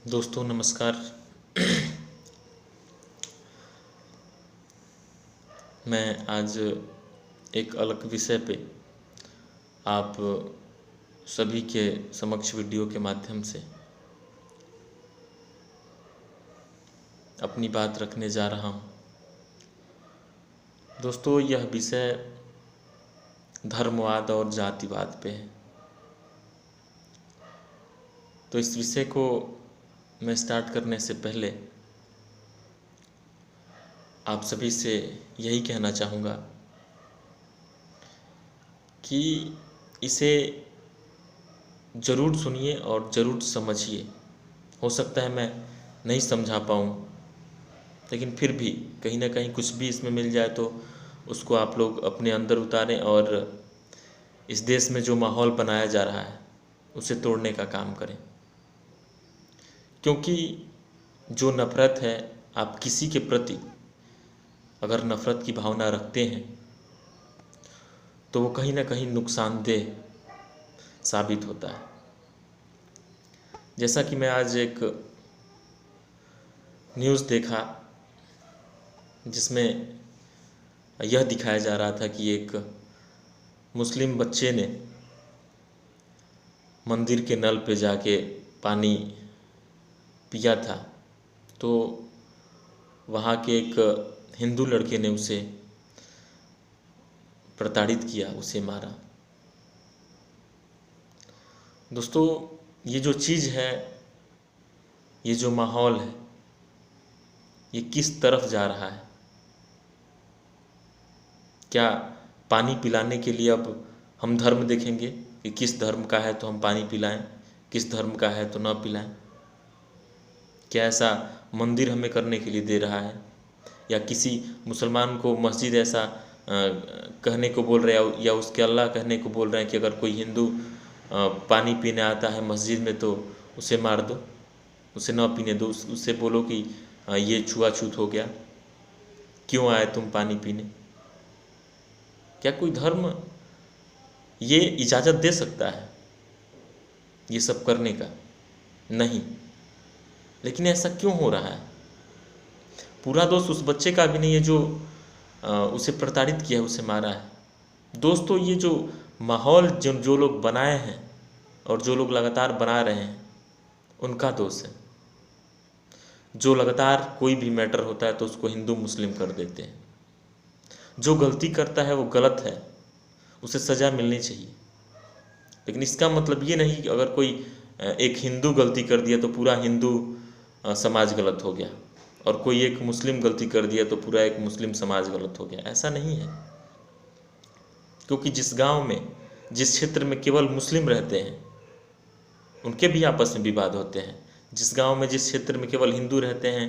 दोस्तों नमस्कार। मैं आज एक अलग विषय पे आप सभी के समक्ष वीडियो के माध्यम से अपनी बात रखने जा रहा हूँ। दोस्तों यह विषय धर्मवाद और जातिवाद पे है। तो इस विषय को मैं स्टार्ट करने से पहले आप सभी से यही कहना चाहूँगा कि इसे ज़रूर सुनिए और ज़रूर समझिए। हो सकता है मैं नहीं समझा पाऊँ, लेकिन फिर भी कहीं ना कहीं कुछ भी इसमें मिल जाए तो उसको आप लोग अपने अंदर उतारें और इस देश में जो माहौल बनाया जा रहा है उसे तोड़ने का काम करें। क्योंकि जो नफ़रत है, आप किसी के प्रति अगर नफ़रत की भावना रखते हैं तो वो कहीं ना कहीं नुकसानदेह साबित होता है। जैसा कि मैं आज एक न्यूज़ देखा जिसमें यह दिखाया जा रहा था कि एक मुस्लिम बच्चे ने मंदिर के नल पे जाके पानी पिया था, तो वहाँ के एक हिंदू लड़के ने उसे प्रताड़ित किया, उसे मारा। दोस्तों ये जो चीज़ है, ये जो माहौल है, ये किस तरफ जा रहा है? क्या पानी पिलाने के लिए अब हम धर्म देखेंगे कि किस धर्म का है तो हम पानी पिलाएं, किस धर्म का है तो ना पिलाएं? क्या ऐसा मंदिर हमें करने के लिए दे रहा है, या किसी मुसलमान को मस्जिद ऐसा कहने को बोल रहे हैं, या उसके अल्लाह कहने को बोल रहे हैं कि अगर कोई हिंदू पानी पीने आता है मस्जिद में तो उसे मार दो, उसे ना पीने दो, उससे बोलो कि ये छुआछूत हो गया, क्यों आए तुम पानी पीने? क्या कोई धर्म ये इजाज़त दे सकता है ये सब करने का? नहीं। लेकिन ऐसा क्यों हो रहा है? पूरा दोष उस बच्चे का भी नहीं है जो उसे प्रताड़ित किया, उसे मारा है। दोस्तों ये जो माहौल जो लोग बनाए हैं और जो लोग लगातार बना रहे हैं, उनका दोष है। जो लगातार कोई भी मैटर होता है तो उसको हिंदू मुस्लिम कर देते हैं। जो गलती करता है वो गलत है, उसे सज़ा मिलनी चाहिए। लेकिन इसका मतलब ये नहीं कि अगर कोई एक हिंदू गलती कर दिया तो पूरा हिंदू समाज गलत हो गया, और कोई एक मुस्लिम गलती कर दिया तो पूरा एक मुस्लिम समाज गलत हो गया। ऐसा नहीं है। क्योंकि जिस गांव में, जिस क्षेत्र में केवल मुस्लिम रहते हैं, उनके भी आपस में विवाद होते हैं। जिस गांव में, जिस क्षेत्र में केवल हिंदू रहते हैं,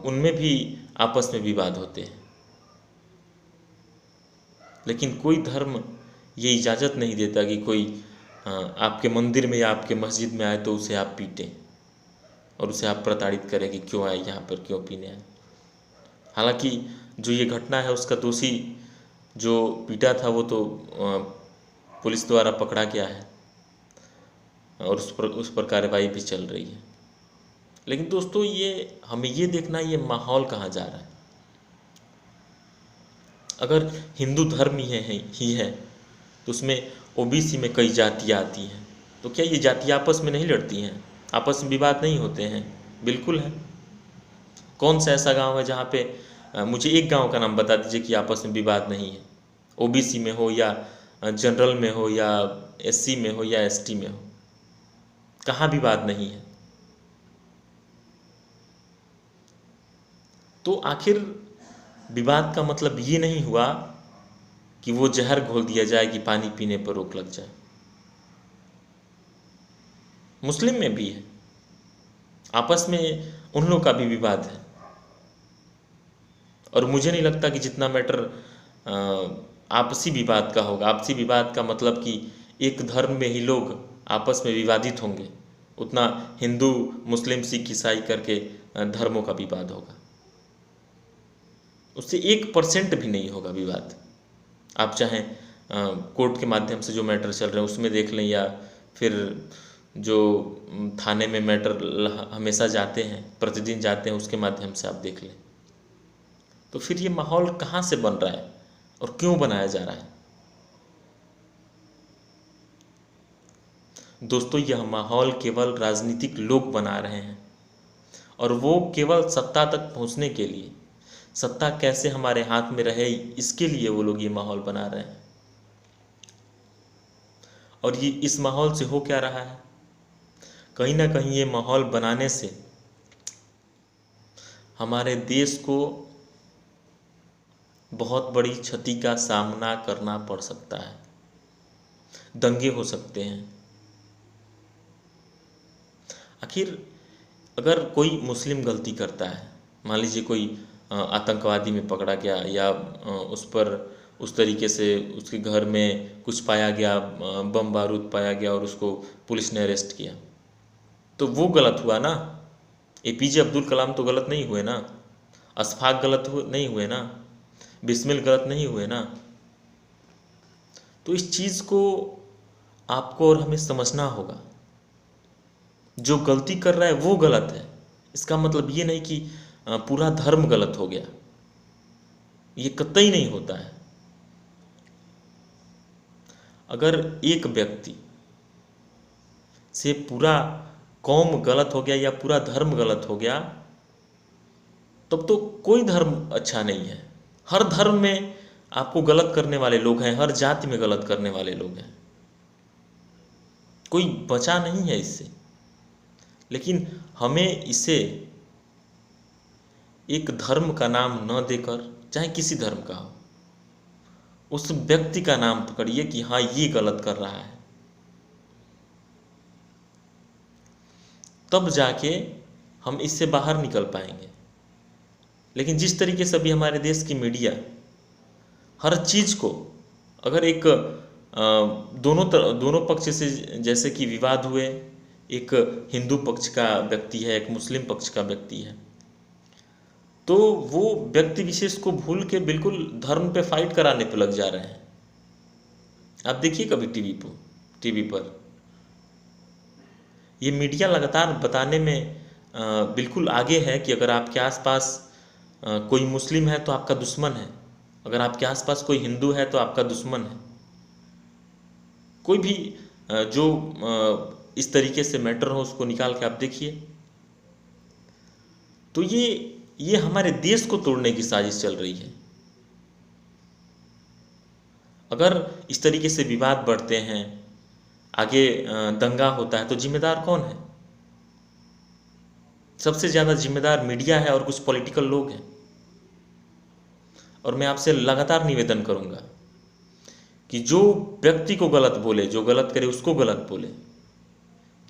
उनमें भी आपस में विवाद होते हैं। लेकिन कोई धर्म ये इजाज़त नहीं देता कि कोई आपके मंदिर में या आपके मस्जिद में आए तो उसे आप पीटें और उसे आप प्रताड़ित करें कि क्यों आए यहाँ पर, क्यों पीने आए। हालांकि जो ये घटना है उसका दोषी जो पीटा था वो तो पुलिस द्वारा पकड़ा गया है और उस पर कार्रवाई भी चल रही है। लेकिन दोस्तों ये हमें ये देखना, ये माहौल कहाँ जा रहा है। अगर हिंदू धर्म ही है तो उसमें ओबीसी में कई जातियाँ आती हैं, तो क्या ये जातियाँ आपस में नहीं लड़ती हैं, आपस में विवाद नहीं होते हैं? बिल्कुल है। कौन सा ऐसा गांव है जहाँ पे मुझे एक गांव का नाम बता दीजिए कि आपस में विवाद नहीं है, ओबीसी में हो या जनरल में हो या एससी में हो या एसटी में हो, कहाँ विवाद नहीं है? तो आखिर विवाद का मतलब ये नहीं हुआ कि वो जहर घोल दिया जाए कि पानी पीने पर रोक लग जाए। मुस्लिम में भी है, आपस में उन लोग का भी विवाद है। और मुझे नहीं लगता कि जितना मैटर आपसी विवाद का होगा, आपसी विवाद का मतलब कि एक धर्म में ही लोग आपस में विवादित होंगे, उतना हिंदू मुस्लिम सिख ईसाई करके धर्मों का विवाद होगा। उससे 1% भी नहीं होगा विवाद। आप चाहें कोर्ट के माध्यम से जो मैटर चल रहे हैं उसमें देख लें, या फिर जो थाने में मैटर हमेशा जाते हैं, प्रतिदिन जाते हैं, उसके माध्यम से आप देख लें। तो फिर ये माहौल कहाँ से बन रहा है और क्यों बनाया जा रहा है? दोस्तों, यह माहौल केवल राजनीतिक लोग बना रहे हैं, और वो केवल सत्ता तक पहुंचने के लिए, सत्ता कैसे हमारे हाथ में रहे इसके लिए वो लोग ये माहौल बना रहे हैं। और ये इस माहौल से हो क्या रहा है? कहीं ना कहीं ये माहौल बनाने से हमारे देश को बहुत बड़ी क्षति का सामना करना पड़ सकता है। दंगे हो सकते हैं। आखिर अगर कोई मुस्लिम गलती करता है, मान लीजिए कोई आतंकवादी में पकड़ा गया, या उस पर उस तरीके से उसके घर में कुछ पाया गया, बम बारूद पाया गया और उसको पुलिस ने अरेस्ट किया, तो वो गलत हुआ ना। एपीजे अब्दुल कलाम तो गलत नहीं हुए ना, अशफाक नहीं हुए ना, बिस्मिल गलत नहीं हुए ना। तो इस चीज़ को आपको और हमें समझना होगा। जो गलती कर रहा है वो गलत है, इसका मतलब ये नहीं कि पूरा धर्म गलत हो गया। ये कतई नहीं होता है। अगर एक व्यक्ति से पूरा कौम गलत हो गया या पूरा धर्म गलत हो गया, तब तो कोई धर्म अच्छा नहीं है। हर धर्म में आपको गलत करने वाले लोग हैं, हर जाति में गलत करने वाले लोग हैं, कोई बचा नहीं है इससे। लेकिन हमें इसे एक धर्म का नाम न देकर, चाहे किसी धर्म का हो, उस व्यक्ति का नाम पकड़िए कि हाँ ये गलत कर रहा है, तब जाके हम इससे बाहर निकल पाएंगे। लेकिन जिस तरीके से अभी हमारे देश की मीडिया हर चीज़ को, अगर एक दोनों पक्ष से, जैसे कि विवाद हुए, एक हिंदू पक्ष का व्यक्ति है, एक मुस्लिम पक्ष का व्यक्ति है, तो वो व्यक्ति विशेष को भूल के बिल्कुल धर्म पे फाइट कराने पे लग जा रहे हैं। आप देखिए कभी टीवी पर ये मीडिया लगातार बताने में बिल्कुल आगे है कि अगर आपके आसपास कोई मुस्लिम है तो आपका दुश्मन है, अगर आपके आसपास कोई हिंदू है तो आपका दुश्मन है। कोई भी जो इस तरीके से मैटर हो उसको निकाल के आप देखिए। तो ये हमारे देश को तोड़ने की साजिश चल रही है। अगर इस तरीके से विवाद बढ़ते हैं, आगे दंगा होता है, तो जिम्मेदार कौन है? सबसे ज़्यादा जिम्मेदार मीडिया है और कुछ पॉलिटिकल लोग हैं। और मैं आपसे लगातार निवेदन करूंगा कि जो व्यक्ति को गलत बोले, जो गलत करे उसको गलत बोले।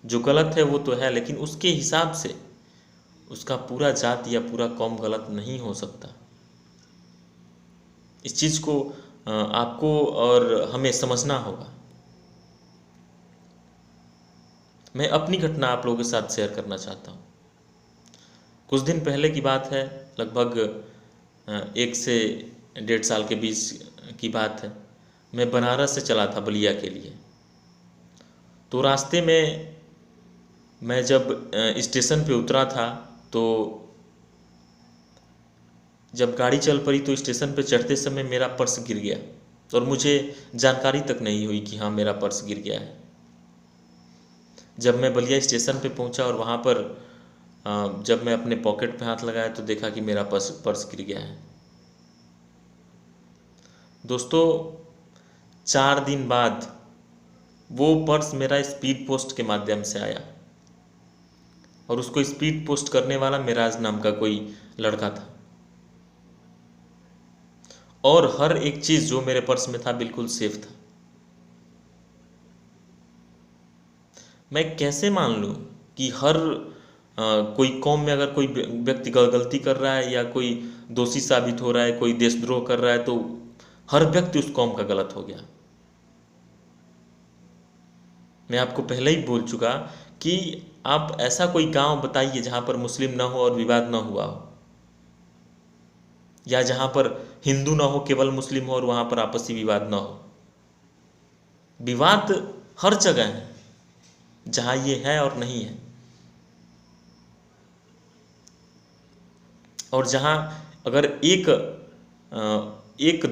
जो गलत है वो तो है, लेकिन उसके हिसाब से उसका पूरा जाति या पूरा कौम गलत नहीं हो सकता। इस चीज़ को आपको और हमें समझना होगा। मैं अपनी घटना आप लोगों के साथ शेयर करना चाहता हूँ। कुछ दिन पहले की बात है, लगभग 1 से 1.5 साल के बीच की बात है। मैं बनारस से चला था बलिया के लिए। तो रास्ते में मैं जब स्टेशन पे उतरा था, तो जब गाड़ी चल पड़ी तो स्टेशन पे चढ़ते समय मेरा पर्स गिर गया, और मुझे जानकारी तक नहीं हुई कि हाँ मेरा पर्स गिर गया है। जब मैं बलिया स्टेशन पे पहुंचा और वहाँ पर जब मैं अपने पॉकेट पे हाथ लगाया तो देखा कि मेरा पर्स गिर गया है। दोस्तों, 4 दिन बाद वो पर्स मेरा स्पीड पोस्ट के माध्यम से आया, और उसको स्पीड पोस्ट करने वाला मेराज नाम का कोई लड़का था। और हर एक चीज़ जो मेरे पर्स में था बिल्कुल सेफ था। मैं कैसे मान लूँ कि हर कोई कौम में अगर कोई व्यक्ति गलती कर रहा है या कोई दोषी साबित हो रहा है, कोई देशद्रोह कर रहा है, तो हर व्यक्ति उस कौम का गलत हो गया। मैं आपको पहले ही बोल चुका कि आप ऐसा कोई गांव बताइए जहां पर मुस्लिम ना हो और विवाद ना हुआ हो, या जहां पर हिंदू ना हो, केवल मुस्लिम हो और वहां पर आपसी विवाद ना हो। विवाद हर जगह है, जहाँ ये है और नहीं है। और जहाँ अगर एक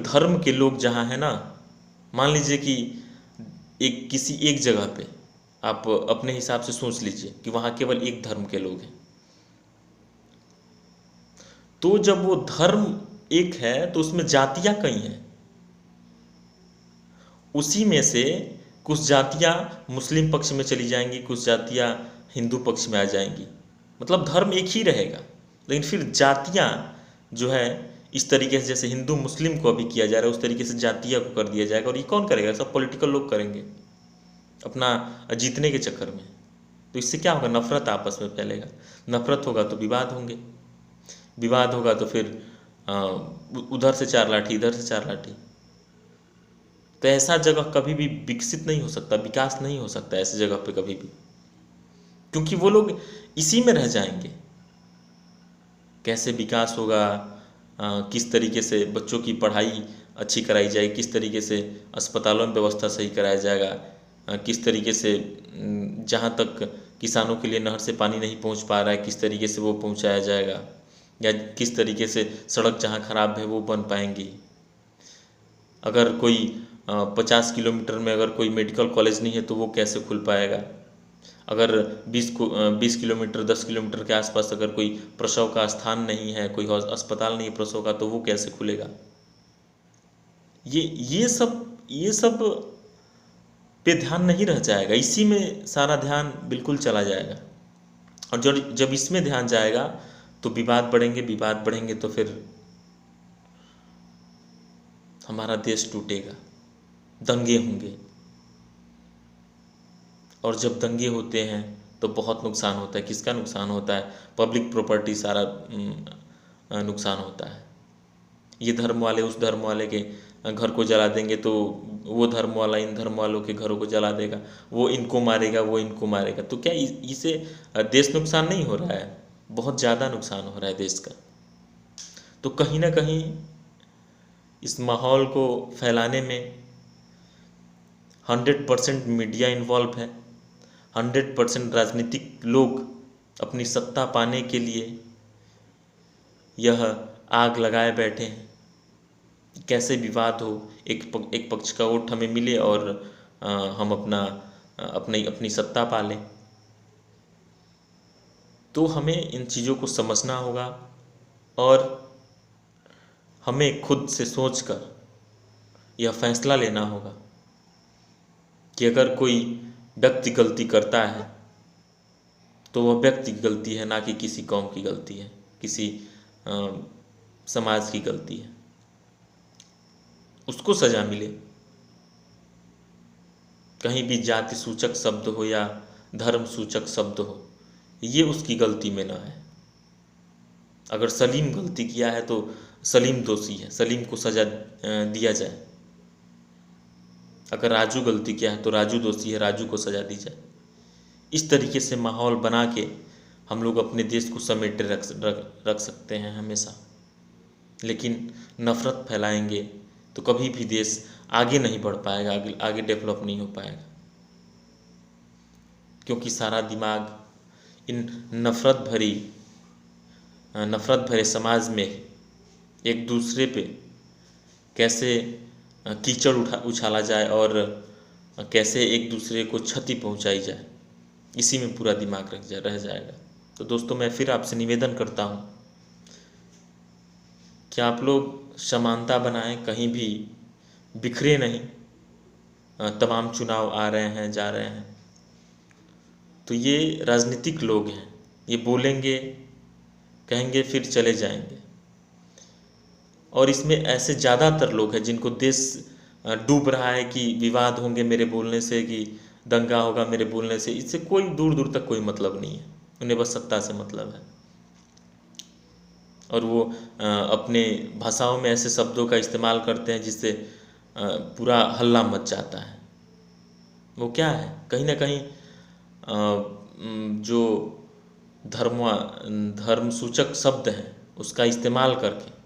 धर्म के लोग जहाँ है ना, मान लीजिए कि किसी एक जगह पे आप अपने हिसाब से सोच लीजिए कि वहाँ केवल एक धर्म के लोग हैं, तो जब वो धर्म एक है तो उसमें जातियाँ कई हैं। उसी में से कुछ जातियाँ मुस्लिम पक्ष में चली जाएंगी, कुछ जातियाँ हिंदू पक्ष में आ जाएंगी, मतलब धर्म एक ही रहेगा। लेकिन फिर जातियाँ जो है इस तरीके से, जैसे हिंदू मुस्लिम को अभी किया जा रहा है, उस तरीके से जातियाँ को कर दिया जाएगा। और ये कौन करेगा? सब पॉलिटिकल लोग करेंगे अपना जीतने के चक्कर में। तो इससे क्या होगा? नफरत आपस में फैलेगा। नफरत होगा तो विवाद होंगे, विवाद होगा तो फिर उधर से चार लाठी, इधर से चार लाठी। तो ऐसा जगह कभी भी विकसित नहीं हो सकता, विकास नहीं हो सकता ऐसी जगह पे कभी भी, क्योंकि वो लोग इसी में रह जाएंगे। कैसे विकास होगा? किस तरीके से बच्चों की पढ़ाई अच्छी कराई जाए, किस तरीके से अस्पतालों में व्यवस्था सही कराया जाएगा, किस तरीके से जहाँ तक किसानों के लिए नहर से पानी नहीं पहुँच पा रहा है, किस तरीके से वो पहुँचाया जाएगा, या किस तरीके से सड़क जहाँ खराब है वो बन पाएंगी। अगर कोई 50 किलोमीटर में अगर कोई मेडिकल कॉलेज नहीं है तो वो कैसे खुल पाएगा? अगर 20 किलोमीटर 10 किलोमीटर के आसपास अगर कोई प्रसव का स्थान नहीं है, कोई अस्पताल नहीं है प्रसव का, तो वो कैसे खुलेगा? ये सब पे ध्यान नहीं रह जाएगा, इसी में सारा ध्यान बिल्कुल चला जाएगा। और जब इसमें ध्यान जाएगा तो विवाद बढ़ेंगे, विवाद बढ़ेंगे तो फिर हमारा देश टूटेगा, दंगे होंगे। और जब दंगे होते हैं तो बहुत नुकसान होता है। किसका नुकसान होता है? पब्लिक प्रॉपर्टी सारा नुकसान होता है। ये धर्म वाले उस धर्म वाले के घर को जला देंगे तो वो धर्म वाला इन धर्म वालों के घरों को जला देगा, वो इनको मारेगा, वो इनको मारेगा। तो क्या इससे देश नुकसान नहीं हो रहा है? बहुत ज़्यादा नुकसान हो रहा है देश का। तो कहीं ना कहीं इस माहौल को फैलाने में 100% मीडिया इन्वॉल्व है, 100% राजनीतिक लोग अपनी सत्ता पाने के लिए यह आग लगाए बैठे हैं। कैसे विवाद हो, एक पक्ष का वोट हमें मिले और हम अपनी सत्ता पा लें। तो हमें इन चीज़ों को समझना होगा और हमें खुद से सोचकर यह फैसला लेना होगा कि अगर कोई व्यक्ति गलती करता है तो वह व्यक्ति की गलती है, ना कि किसी कौम की गलती है, किसी समाज की गलती है। उसको सज़ा मिले। कहीं भी जाति सूचक शब्द हो या धर्म सूचक शब्द हो, ये उसकी गलती में ना है। अगर सलीम गलती किया है तो सलीम दोषी है, सलीम को सज़ा दिया जाए। अगर राजू गलती किया है तो राजू दोषी है, राजू को सज़ा दी जाए। इस तरीके से माहौल बना के हम लोग अपने देश को समेटे रख सकते हैं हमेशा। लेकिन नफ़रत फैलाएंगे तो कभी भी देश आगे नहीं बढ़ पाएगा, आगे डेवलप नहीं हो पाएगा, क्योंकि सारा दिमाग इन नफ़रत भरे समाज में एक दूसरे पे कैसे कीचड़ उछाला जाए और कैसे एक दूसरे को क्षति पहुंचाई जाए, इसी में पूरा दिमाग रह जाएगा। तो दोस्तों, मैं फिर आपसे निवेदन करता हूं कि आप लोग समानता बनाएं, कहीं भी बिखरे नहीं। तमाम चुनाव आ रहे हैं, जा रहे हैं, तो ये राजनीतिक लोग हैं, ये बोलेंगे, कहेंगे, फिर चले जाएंगे। और इसमें ऐसे ज़्यादातर लोग हैं जिनको देश डूब रहा है कि विवाद होंगे मेरे बोलने से, कि दंगा होगा मेरे बोलने से। इससे कोई दूर दूर तक कोई मतलब नहीं है, उन्हें बस सत्ता से मतलब है। और वो अपने भाषाओं में ऐसे शब्दों का इस्तेमाल करते हैं जिससे पूरा हल्ला मच जाता है। वो क्या है? कहीं ना कहीं जो धर्म सूचक शब्द हैं उसका इस्तेमाल करके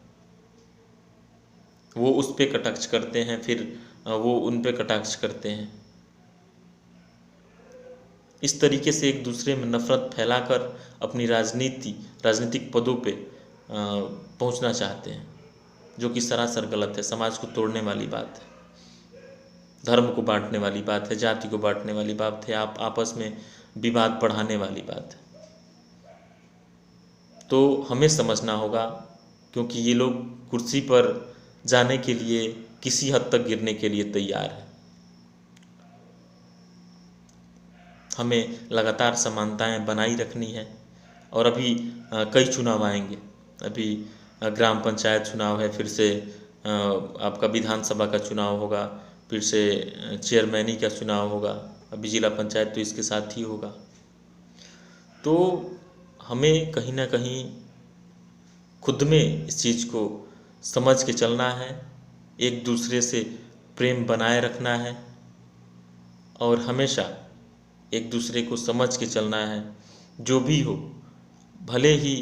वो उस पे कटाक्ष करते हैं, फिर वो उन पे कटाक्ष करते हैं। इस तरीके से एक दूसरे में नफरत फैलाकर अपनी राजनीतिक पदों पे पहुंचना चाहते हैं, जो कि सरासर गलत है। समाज को तोड़ने वाली बात है, धर्म को बांटने वाली बात है, जाति को बांटने वाली बात है, आप आपस में विवाद बढ़ाने वाली बात है। तो हमें समझना होगा, क्योंकि ये लोग कुर्सी पर जाने के लिए किसी हद तक गिरने के लिए तैयार है। हमें लगातार समानताएं बनाई रखनी है। और अभी कई चुनाव आएंगे। अभी ग्राम पंचायत चुनाव है, फिर से आपका विधानसभा का चुनाव होगा, फिर से चेयरमैनी का चुनाव होगा, अभी जिला पंचायत तो इसके साथ ही होगा। तो हमें कहीं ना कहीं खुद में इस चीज़ को समझ के चलना है, एक दूसरे से प्रेम बनाए रखना है और हमेशा एक दूसरे को समझ के चलना है। जो भी हो, भले ही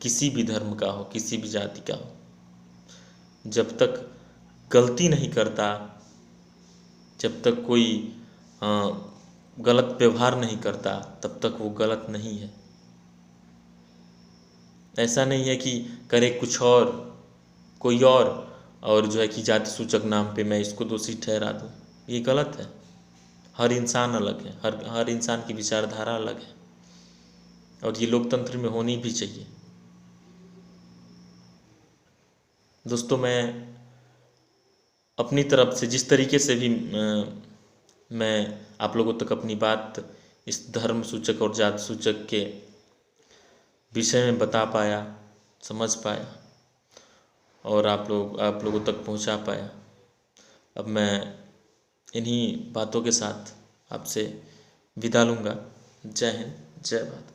किसी भी धर्म का हो, किसी भी जाति का हो, जब तक गलती नहीं करता, जब तक कोई गलत व्यवहार नहीं करता, तब तक वो गलत नहीं है। ऐसा नहीं है कि करे कुछ और कोई और जो है कि जाति सूचक नाम पे मैं इसको दोषी ठहरा दूँ, ये गलत है। हर इंसान अलग है, हर इंसान की विचारधारा अलग है, और ये लोकतंत्र में होनी भी चाहिए। दोस्तों, मैं अपनी तरफ से जिस तरीके से भी मैं आप लोगों तक अपनी बात इस धर्म सूचक और जाति सूचक के विषय में बता पाया, समझ पाया और आप लोगों तक पहुंचा पाया। अब मैं इन्हीं बातों के साथ आपसे विदा लूँगा। जय हिंद, जय भारत।